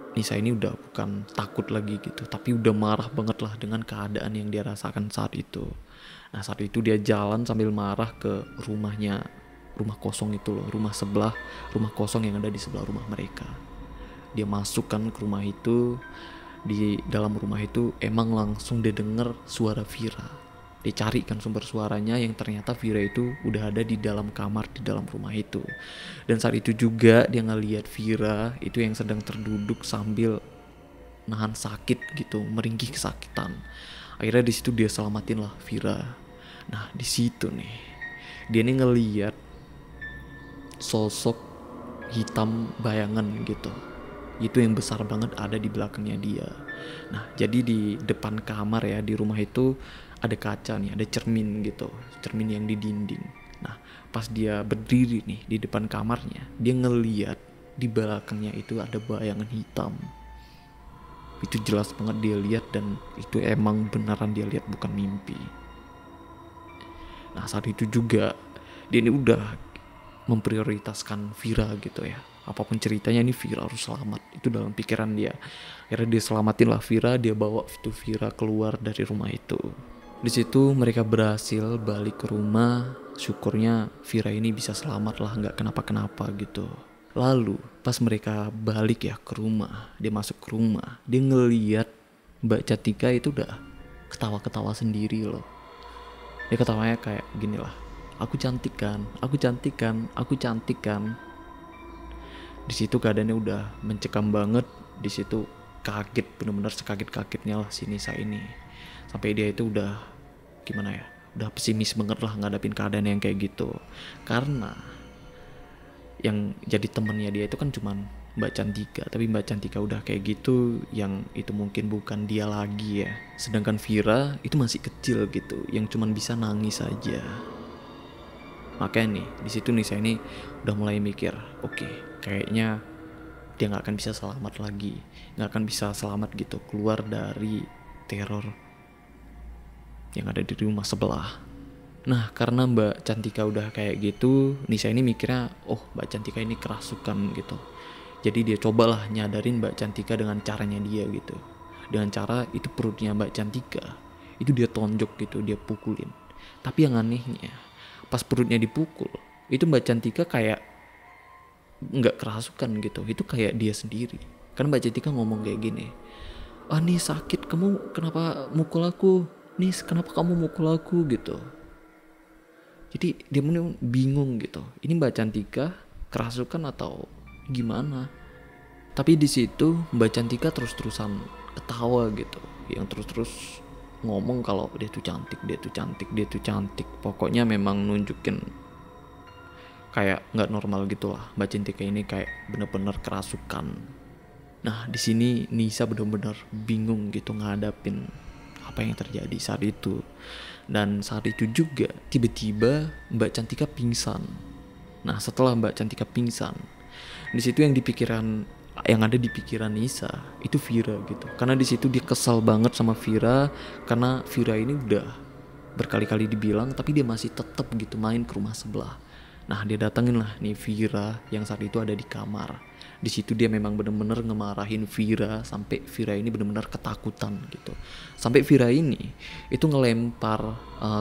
Nisa ini udah bukan takut lagi gitu, tapi udah marah banget lah dengan keadaan yang dia rasakan saat itu. Nah saat itu dia jalan sambil marah ke rumahnya, rumah kosong itu loh, rumah kosong yang ada di sebelah rumah mereka. Dia masuk kan ke rumah itu, di dalam rumah itu emang langsung dia denger suara Vira. Dia cari kan sumber suaranya yang ternyata Vira itu udah ada di dalam kamar di dalam rumah itu. Dan saat itu juga dia ngeliat Vira itu yang sedang terduduk sambil nahan sakit gitu, meringkih kesakitan. Akhirnya di situ dia selamatin lah Vira. Nah di situ nih dia nih ngeliat sosok hitam bayangan gitu. Itu yang besar banget ada di belakangnya dia. Nah jadi di depan kamar ya di rumah itu ada kaca nih, ada cermin gitu, cermin yang di dinding. Nah pas dia berdiri nih di depan kamarnya, dia ngeliat di belakangnya itu ada bayangan hitam. Itu jelas banget dia lihat dan itu emang beneran dia lihat, bukan mimpi. Nah saat itu juga dia ini udah memprioritaskan Vira gitu ya. Apapun ceritanya ini Vira harus selamat. Itu dalam pikiran dia. Akhirnya dia selamatin lah Vira, dia bawa itu Vira keluar dari rumah itu. Di situ mereka berhasil balik ke rumah. Syukurnya Vira ini bisa selamat lah, nggak kenapa-kenapa gitu. Lalu pas mereka balik ya ke rumah, dia masuk ke rumah, dia ngeliat Mbak Cantika itu udah ketawa-ketawa sendiri loh. Dia ketawanya kayak gini lah, aku cantik kan, aku cantik kan, aku cantik kan. Di situ keadaannya udah mencekam banget. Di situ kaget, bener-bener sekaget-kagetnya lah si Nisa ini. Sampai dia itu udah gimana ya, udah pesimis banget lah ngadapin keadaan yang kayak gitu. Karena yang jadi temennya dia itu kan cuman Mbak Cantika, tapi Mbak Cantika udah kayak gitu, yang itu mungkin bukan dia lagi ya. Sedangkan Vira itu masih kecil gitu, yang cuman bisa nangis aja. Makanya nih di situ Nisa ini udah mulai mikir, oke, kayaknya dia nggak akan bisa selamat lagi, nggak akan bisa selamat gitu keluar dari teror yang ada di rumah sebelah. Nah karena Mbak Cantika udah kayak gitu, Nisa ini mikirnya, oh Mbak Cantika ini kerasukan gitu. Jadi dia cobalah nyadarin Mbak Cantika dengan caranya dia gitu. Dengan cara itu perutnya Mbak Cantika itu dia tonjok gitu, dia pukulin. Tapi yang anehnya pas perutnya dipukul itu Mbak Cantika kayak nggak kerasukan gitu, itu kayak dia sendiri. Karena Mbak Cantika ngomong kayak gini, ah nih sakit, kamu kenapa mukul aku, nih kenapa kamu mukul aku gitu. Jadi dia bingung gitu, ini Mbak Cantika kerasukan atau gimana. Tapi di situ Mbak Cantika terus-terusan ketawa gitu, yang terus-terus ngomong kalau dia tuh cantik, dia tuh cantik, dia tuh cantik. Pokoknya memang nunjukin kayak nggak normal gitu lah. Mbak Cantika ini kayak bener-bener kerasukan. Nah di sini Nisa bener-bener bingung gitu ngadapin apa yang terjadi saat itu. Dan saat itu juga tiba-tiba Mbak Cantika pingsan. Nah setelah Mbak Cantika pingsan, di situ yang ada di pikiran Nisa itu Vira gitu. Karena di situ dia kesal banget sama Vira karena Vira ini udah berkali-kali dibilang tapi dia masih tetap gitu main ke rumah sebelah. Nah dia datengin lah nih Vira yang saat itu ada di kamar. Di situ dia memang benar-benar ngemarahin Vira sampai Vira ini benar-benar ketakutan gitu. Sampai Vira ini itu ngelempar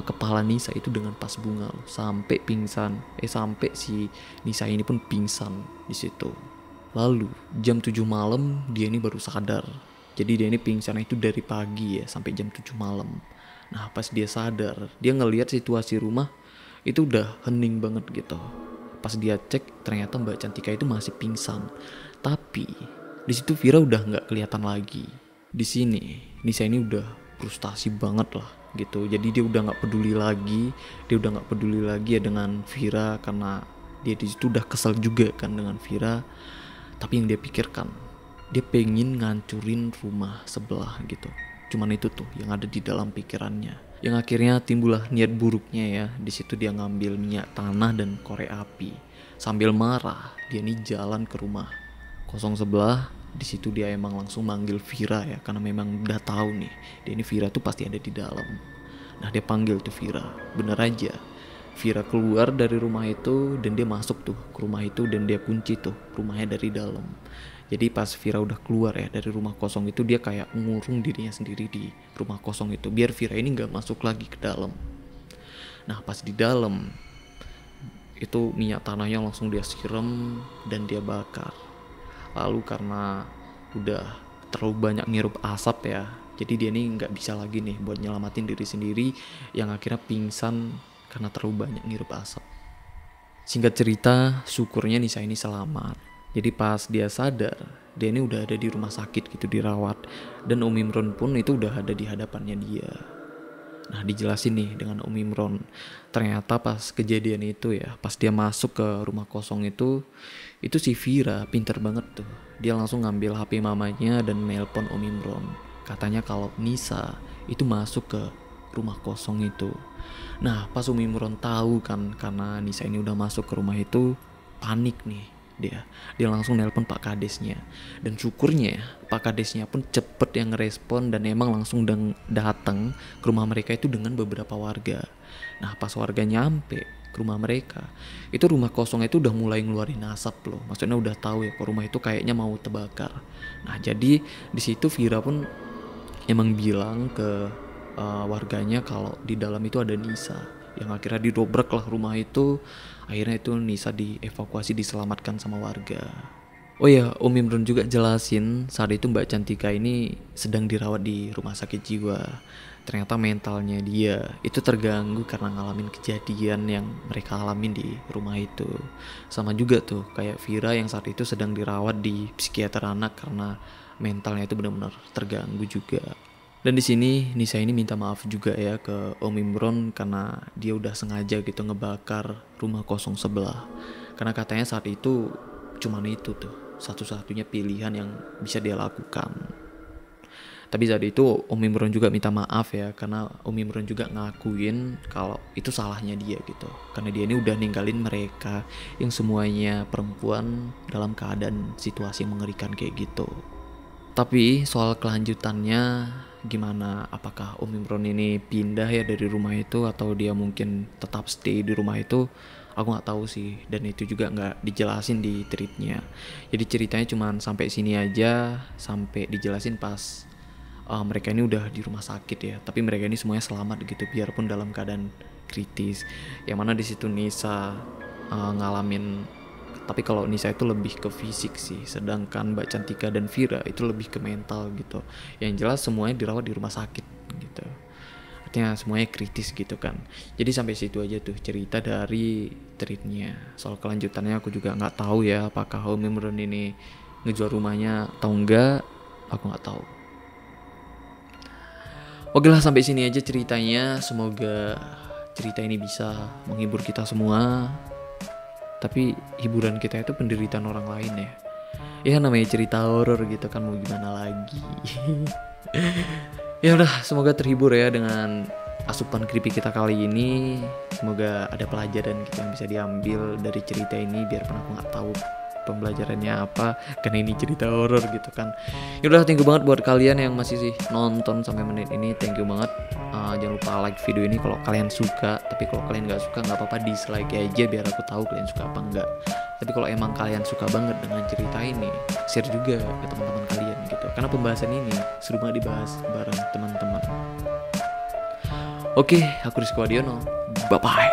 kepala Nisa itu dengan tas bunga loh, sampai pingsan. Sampai si Nisa ini pun pingsan di situ. Lalu jam 7 malam dia ini baru sadar. Jadi dia ini pingsan itu dari pagi ya sampai jam 7 malam. Nah pas dia sadar, dia ngelihat situasi rumah itu udah hening banget gitu. Pas dia cek ternyata Mbak Cantika itu masih pingsan. Tapi di situ Vira udah nggak kelihatan lagi. Di sini Nisa ini udah frustasi banget lah gitu. Jadi dia udah nggak peduli lagi. Dia udah nggak peduli lagi ya dengan Vira karena dia di situ udah kesal juga kan dengan Vira. Tapi yang dia pikirkan, dia pengen ngancurin rumah sebelah gitu. Cuman itu tuh yang ada di dalam pikirannya. Yang akhirnya timbullah niat buruknya ya. Di situ dia ngambil minyak tanah dan korek api. Sambil marah, dia nih jalan ke rumah kosong sebelah. Di situ dia emang langsung manggil Vira ya, karena memang udah tahu nih, dia ini Vira tuh pasti ada di dalam. Nah dia panggil tuh Vira, bener aja. Vira keluar dari rumah itu dan dia masuk tuh ke rumah itu dan dia kunci tuh rumahnya dari dalam. Jadi pas Vira udah keluar ya dari rumah kosong itu, dia kayak ngurung dirinya sendiri di rumah kosong itu biar Vira ini nggak masuk lagi ke dalam. Nah pas di dalam itu minyak tanahnya langsung dia siram dan dia bakar. Lalu karena udah terlalu banyak ngirup asap ya, jadi dia nih nggak bisa lagi nih buat nyelamatin diri sendiri, yang akhirnya pingsan karena terlalu banyak ngirup asap. Singkat cerita, syukurnya Nisa ini selamat. Jadi pas dia sadar, dia ini udah ada di rumah sakit gitu, dirawat. Dan Om Imron pun itu udah ada di hadapannya dia. Nah dijelasin nih dengan Om Imron, ternyata pas kejadian itu ya, pas dia masuk ke rumah kosong itu si Vira pinter banget tuh. Dia langsung ngambil HP mamanya dan nelpon Om Imron. Katanya kalau Nisa itu masuk ke rumah kosong itu. Nah pas Om Imron tahu kan, karena Nisa ini udah masuk ke rumah itu, panik nih dia langsung nelpon Pak Kadesnya. Dan syukurnya Pak Kadesnya pun cepet yang ngerespon dan emang langsung datang ke rumah mereka itu dengan beberapa warga. Nah pas warga nyampe ke rumah mereka, itu rumah kosong itu udah mulai ngeluarin asap loh. Maksudnya udah tahu ya kalau rumah itu kayaknya mau terbakar. Nah jadi di situ Vira pun emang bilang ke warganya kalau di dalam itu ada Nisa, yang akhirnya didobrak lah rumah itu. Akhirnya itu Nisa dievakuasi, diselamatkan sama warga. Oh ya, Om Imron juga jelasin saat itu Mbak Cantika ini sedang dirawat di rumah sakit jiwa. Ternyata mentalnya dia itu terganggu karena ngalamin kejadian yang mereka alamin di rumah itu. Sama juga tuh kayak Vira yang saat itu sedang dirawat di psikiater anak karena mentalnya itu benar-benar terganggu juga. Dan di sini Nisa ini minta maaf juga ya ke Om Imron karena dia udah sengaja gitu ngebakar rumah kosong sebelah. Karena katanya saat itu cuman itu tuh satu-satunya pilihan yang bisa dia lakukan. Tapi saat itu Om Imron juga minta maaf ya, karena Om Imron juga ngakuin kalau itu salahnya dia gitu. Karena dia ini udah ninggalin mereka yang semuanya perempuan dalam keadaan situasi yang mengerikan kayak gitu. Tapi soal kelanjutannya gimana, apakah Om Imron ini pindah ya dari rumah itu atau dia mungkin tetap stay di rumah itu, aku nggak tahu sih. Dan itu juga nggak dijelasin di tweetnya. Jadi ceritanya cuma sampai sini aja, sampai dijelasin pas mereka ini udah di rumah sakit ya, tapi mereka ini semuanya selamat gitu biarpun dalam keadaan kritis. Yang mana di situ Nisa ngalamin. Tapi kalau Nisa itu lebih ke fisik sih, sedangkan Mbak Cantika dan Vira itu lebih ke mental gitu. Yang jelas semuanya dirawat di rumah sakit gitu. Artinya semuanya kritis gitu kan. Jadi sampai situ aja tuh cerita dari tweetnya. Soal kelanjutannya aku juga nggak tahu ya, apakah Om Imron ini ngejual rumahnya atau enggak, aku nggak tahu. Oke lah, sampai sini aja ceritanya. Semoga cerita ini bisa menghibur kita semua. Tapi hiburan kita itu penderitaan orang lain ya. Ya namanya cerita horor gitu kan, mau gimana lagi. Ya udah, semoga terhibur ya dengan asupan creepy kita kali ini. Semoga ada pelajaran gitu yang bisa diambil dari cerita ini, biarpun aku nggak tahu pembelajarannya apa, karena ini cerita horor gitu kan. Yaudah, thank you banget buat kalian yang masih sih nonton sampai menit ini, thank you banget. Jangan lupa like video ini kalau kalian suka. Tapi kalau kalian nggak suka nggak apa-apa, dislike aja biar aku tahu kalian suka apa enggak. Tapi kalau emang kalian suka banget dengan cerita ini, share juga ke teman-teman kalian gitu, karena pembahasan ini seru banget dibahas bareng teman-teman. Oke, aku Rizko Adiono, bye bye.